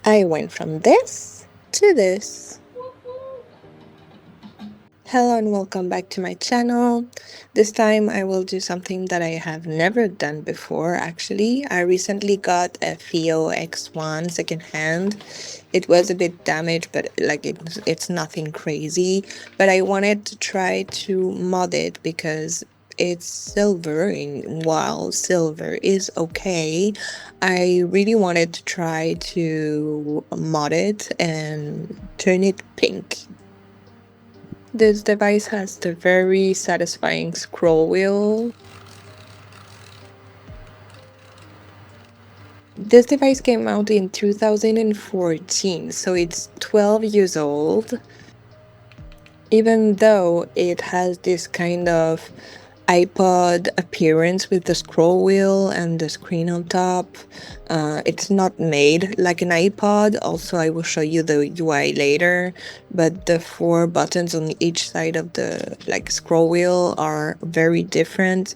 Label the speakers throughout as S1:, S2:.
S1: I went from this to this. Hello and welcome back to my channel. This time I will do something that I have never done before actually. I recently got a FIO X1 secondhand. It was a bit damaged, but like it's nothing crazy. But I wanted to try to mod it because it's silver, and while silver is okay, I really wanted to try to mod it and turn it pink. This device has the very satisfying scroll wheel. This device came out in 2014, so it's 12 years old. Even though it has this kind of iPod appearance with the scroll wheel and the screen on top, it's not made like an iPod. Also, I will show you the UI later, but the 4 buttons on each side of the scroll wheel are very different.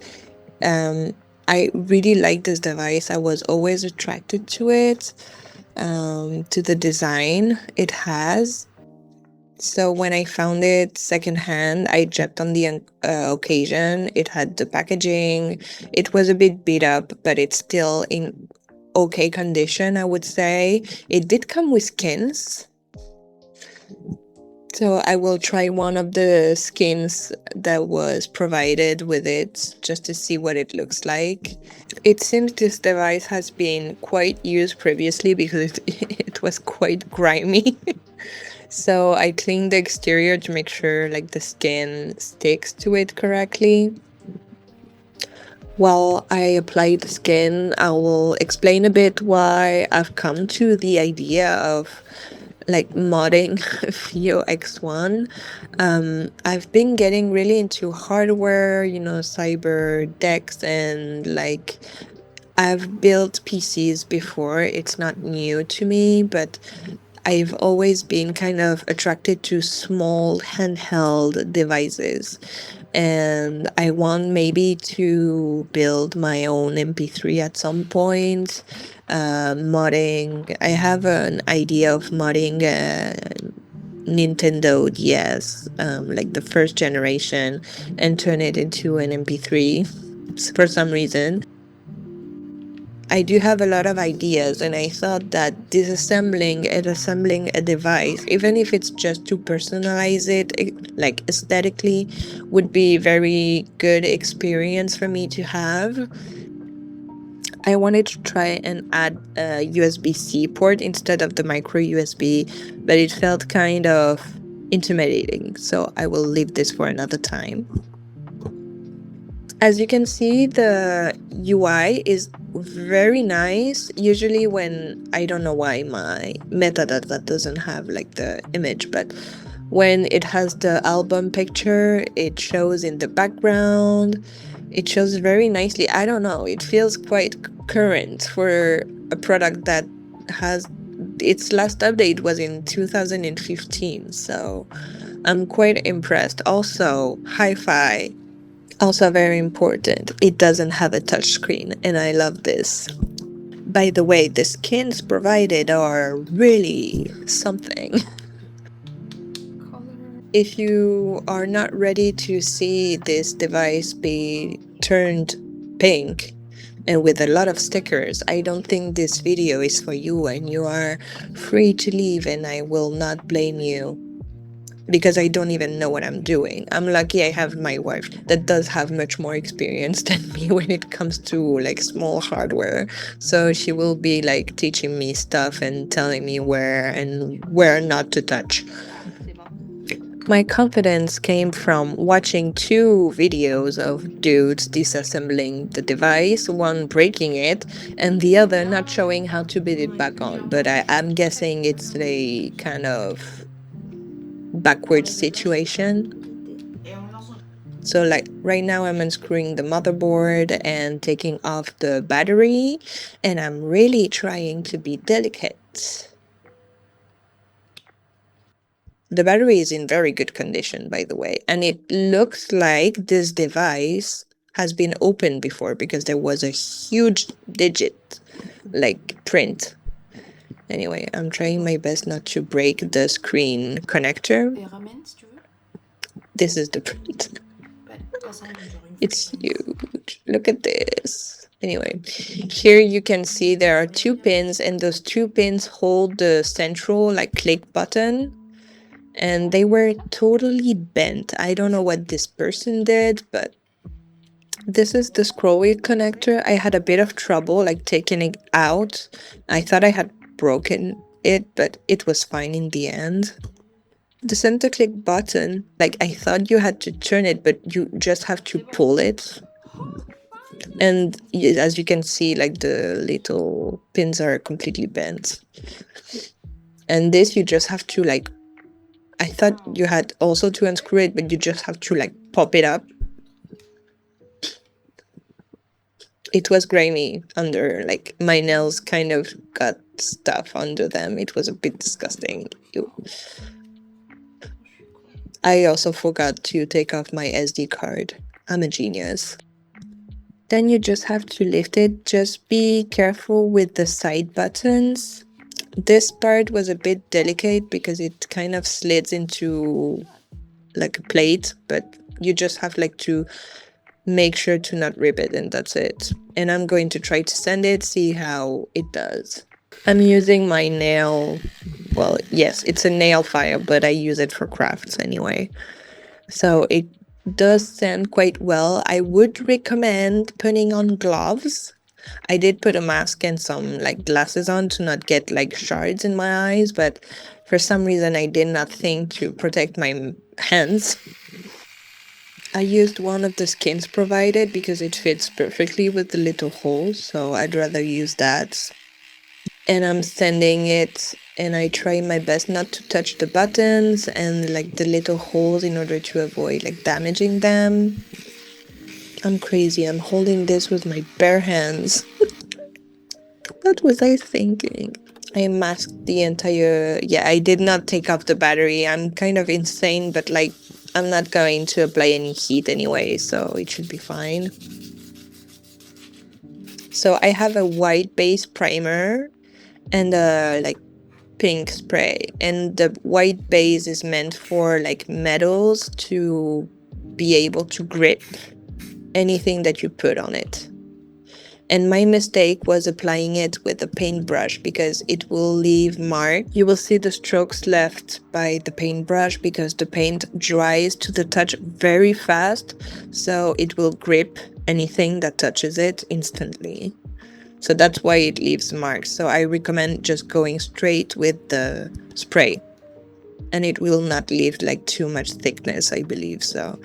S1: I really like this device. I was always attracted to it, to the design it has. So when I found it secondhand, I jumped on the occasion. It had the packaging. It was a bit beat up, but it's still in okay condition, I would say. It did come with skins. So I will try one of the skins that was provided with it just to see what it looks like. It seems this device has been quite used previously because it was quite grimy. So I cleaned the exterior to make sure the skin sticks to it correctly. While I apply the skin, I will explain a bit why I've come to the idea of modding FIO X1. I've been getting really into hardware, cyber decks, and I've built PCs before. It's not new to me, but I've always been kind of attracted to small handheld devices. And I want maybe to build my own MP3 at some point. Modding. I have an idea of modding Nintendo DS, like the first generation, and turn it into an MP3 for some reason. I do have a lot of ideas, and I thought that disassembling and assembling a device, even if it's just to personalize it, like aesthetically, would be very good experience for me to have. I wanted to try and add a USB-C port instead of the micro USB, but it felt kind of intimidating, so I will leave this for another time. As you can see, the UI is very nice. Usually when, I don't know why my metadata doesn't have the image, but when it has the album picture, it shows in the background. It shows very nicely. I don't know, it feels quite current for a product that has its last update was in 2015, so I'm quite impressed. Also, hi-fi. Also very important, it doesn't have a touchscreen, and I love this. By the way, the skins provided are really something. If you are not ready to see this device be turned pink and with a lot of stickers, I don't think this video is for you, and you are free to leave, and I will not blame you, because I don't even know what I'm doing. I'm lucky I have my wife that does have much more experience than me when it comes to small hardware. So she will be teaching me stuff and telling me where not to touch. My confidence came from watching 2 videos of dudes disassembling the device, one breaking it and the other not showing how to put it back on. But I'm guessing it's a kind of backward situation. So right now I'm unscrewing the motherboard and taking off the battery, and I'm really trying to be delicate. The battery is in very good condition, by the way, and it looks like this device has been opened before because there was a huge digit print. Anyway, I'm trying my best not to break the screen connector. This is the print. It's huge. Look at this. Anyway, here you can see there are 2 pins, and those 2 pins hold the central like click button, and they were totally bent. I don't know what this person did, but this is the scroll wheel connector. I had a bit of trouble like taking it out. I thought I had broken it, but it was fine in the end. The center click button, like I thought you had to turn it, but you just have to pull it. And as you can see, like the little pins are completely bent. And this you just have to like, I thought you had also to unscrew it, but you just have to like pop it up. It was grimy under, like my nails kind of got stuff under them. It was a bit disgusting. Ew. I also forgot to take off my SD card. I'm a genius. Then you just have to lift it. Just be careful with the side buttons. This part was a bit delicate because it kind of slides into like a plate, but you just have like to make sure to not rip it, and that's it. And I'm going to try to sand it, see how it does. I'm using my nail, well, yes, it's a nail file, but I use it for crafts anyway. So it does sand quite well. I would recommend putting on gloves. I did put a mask and some like glasses on to not get like shards in my eyes, but for some reason I did not think to protect my hands. I used one of the skins provided because it fits perfectly with the little holes, so I'd rather use that. And I'm sanding it, and I try my best not to touch the buttons and like the little holes in order to avoid like damaging them. I'm crazy. I'm holding this with my bare hands. What was I thinking? I masked the entire... Yeah, I did not take off the battery. I'm kind of insane, but like I'm not going to apply any heat anyway, so it should be fine. So I have a white base primer and a like pink spray, and the white base is meant for like metals to be able to grip anything that you put on it. And my mistake was applying it with a paintbrush because it will leave marks. You will see the strokes left by the paintbrush because the paint dries to the touch very fast, so it will grip anything that touches it instantly. So that's why it leaves marks. So I recommend just going straight with the spray. And it will not leave like too much thickness, I believe. So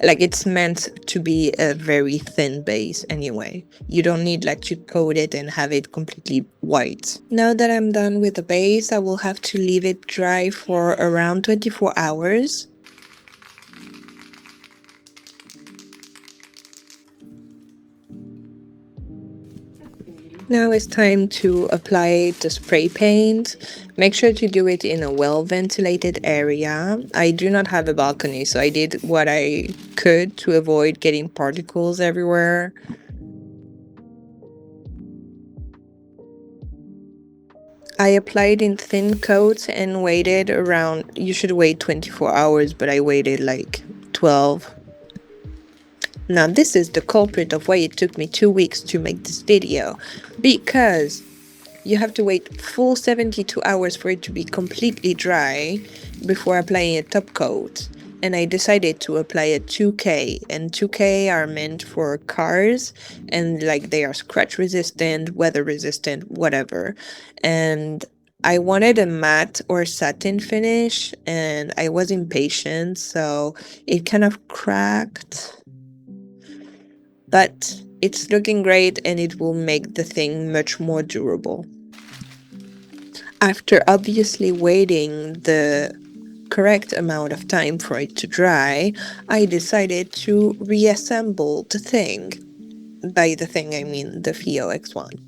S1: like it's meant to be a very thin base anyway. You don't need like to coat it and have it completely white. Now that I'm done with the base, I will have to leave it dry for around 24 hours. Now it's time to apply the spray paint. Make sure to do it in a well-ventilated area. I do not have a balcony, so I did what I could to avoid getting particles everywhere. I applied in thin coats and waited around... You should wait 24 hours, but I waited like 12. Now this is the culprit of why it took me 2 weeks to make this video, because you have to wait full 72 hours for it to be completely dry before applying a top coat. And I decided to apply a 2K, and 2K are meant for cars, and like they are scratch resistant, weather resistant, whatever. And I wanted a matte or satin finish, and I was impatient, so it kind of cracked. But it's looking great, and it will make the thing much more durable. After obviously waiting the correct amount of time for it to dry, I decided to reassemble the thing. By the thing, I mean the FiiO X1.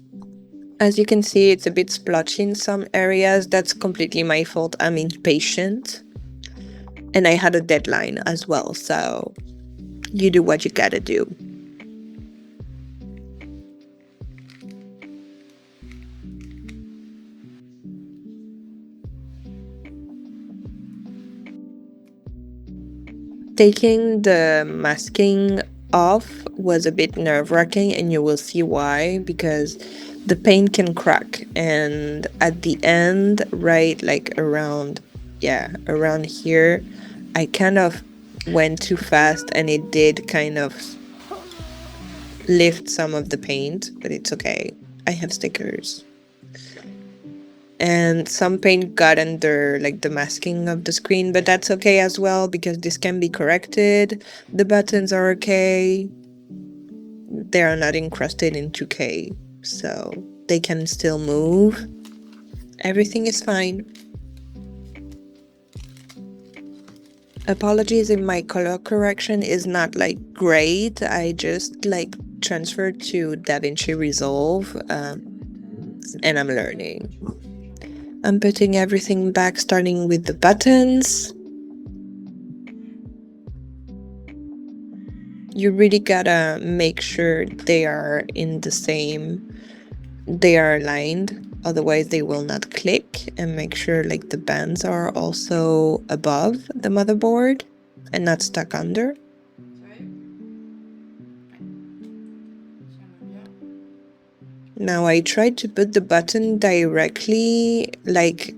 S1: As you can see, it's a bit splotchy in some areas. That's completely my fault. I'm impatient. And I had a deadline as well, so you do what you gotta do. Taking the masking off was a bit nerve-wracking, and you will see why, because the paint can crack, and at the end, right, like around here, I kind of went too fast and it did kind of lift some of the paint, but it's okay. I have stickers. And some paint got under like the masking of the screen, but that's okay as well because this can be corrected. The buttons are okay. They are not encrusted in 2K, so they can still move. Everything is fine. Apologies if my color correction is not like great. I just like transferred to DaVinci Resolve and I'm learning. I'm putting everything back, starting with the buttons. You really gotta make sure they are aligned, otherwise they will not click, and make sure like the bands are also above the motherboard and not stuck under. Now I tried to put the button directly, like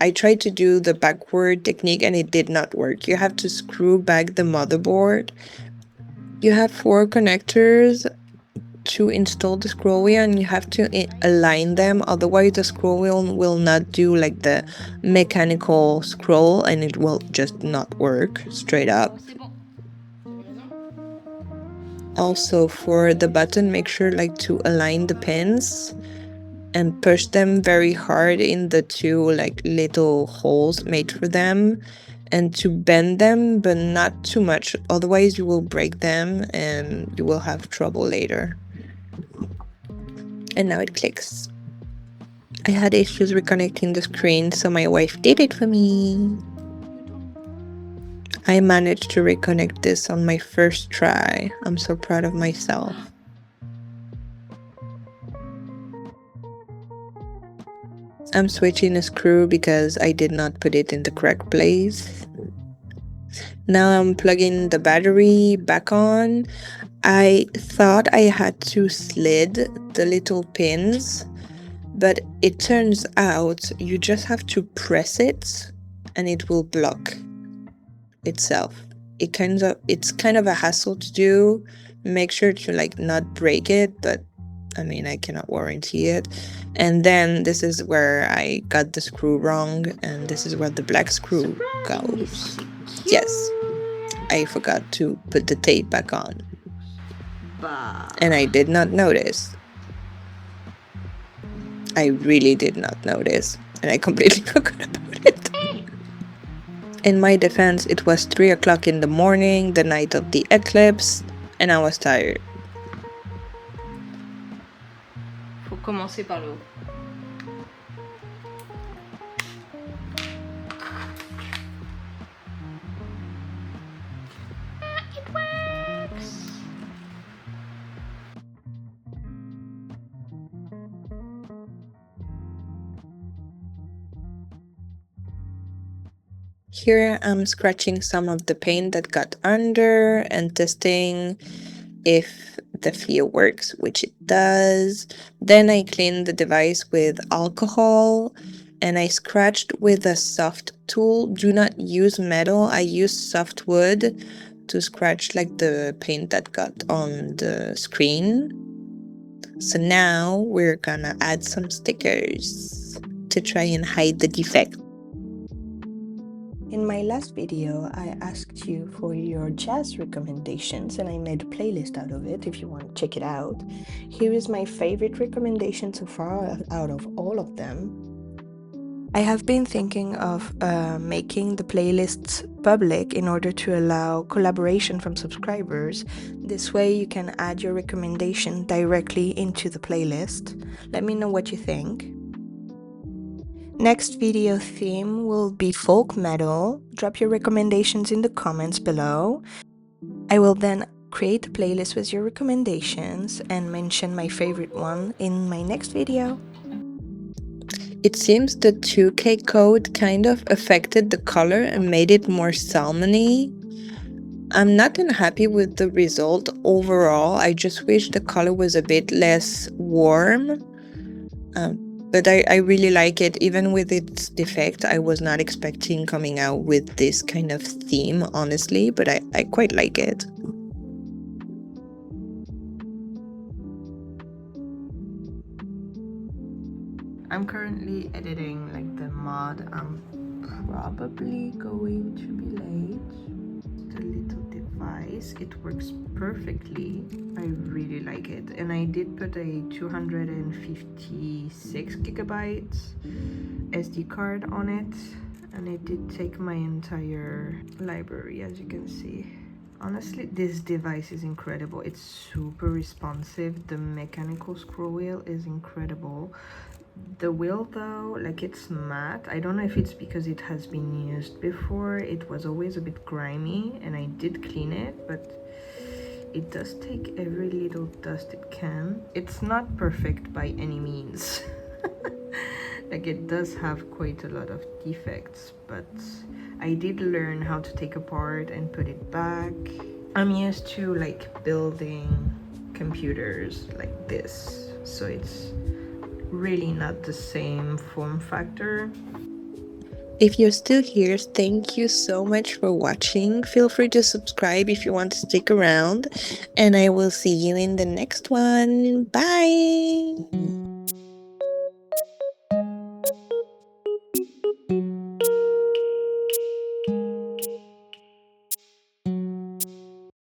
S1: I tried to do the backward technique and it did not work. You have to screw back the motherboard. You have 4 connectors to install the scroll wheel and you have to align them, otherwise the scroll wheel will not do like the mechanical scroll and it will just not work straight up. Also for the button, make sure like to align the pins and push them very hard in the 2 like little holes made for them, and to bend them but not too much, otherwise you will break them and you will have trouble later. And now it clicks. I had issues reconnecting the screen, so my wife did it for me. I managed to reconnect this on my first try. I'm so proud of myself. I'm switching a screw because I did not put it in the correct place. Now I'm plugging the battery back on. I thought I had to slid the little pins, but it turns out you just have to press it and it will block itself. It's kind of a hassle to do. Make sure to like not break it, but I mean, I cannot warranty it. And then this is where I got the screw wrong, and this is where the black screw goes. Yes, I forgot to put the tape back on. And I did not notice. I really did not notice, and I completely forgot about it. In my defense, it was 3 o'clock in the morning, the night of the eclipse, and I was tired.
S2: Faut commencer par le haut. It works.
S1: Here I'm scratching some of the paint that got under and testing if the FLIR works, which it does. Then I cleaned the device with alcohol and I scratched with a soft tool. Do not use metal. I use soft wood to scratch like the paint that got on the screen. So now we're gonna add some stickers to try and hide the defect. In my last video, I asked you for your jazz recommendations and I made a playlist out of it if you want to check it out. Here is my favorite recommendation so far out of all of them. I have been thinking of making the playlists public in order to allow collaboration from subscribers. This way you can add your recommendation directly into the playlist. Let me know what you think. Next video theme will be folk metal. Drop your recommendations in the comments below. I will then create a playlist with your recommendations and mention my favorite one in my next video. It seems the 2K code kind of affected the color and made it more salmony. I'm not unhappy with the result overall. I just wish the color was a bit less warm. But I really like it. Even with its defect, I was not expecting coming out with this kind of theme, honestly, but I quite like it. I'm currently editing like the mod. I'm probably going to be late. The little device, it works perfectly. I really like it, and I did put a 256 gigabytes SD card on it, and it did take my entire library, as you can see. Honestly, this device is incredible. It's super responsive. The mechanical scroll wheel is incredible. The wheel though, like, it's matte. I don't know if it's because it has been used before. It was always a bit grimy, and I did clean it, but it does take every little dust it can. It's not perfect by any means. Like, it does have quite a lot of defects, but I did learn how to take apart and put it back. I'm used to like building computers like this, so it's really not the same form factor. If you're still here, thank you so much for watching. Feel free to subscribe if you want to stick around, and I will see you in the next one. Bye!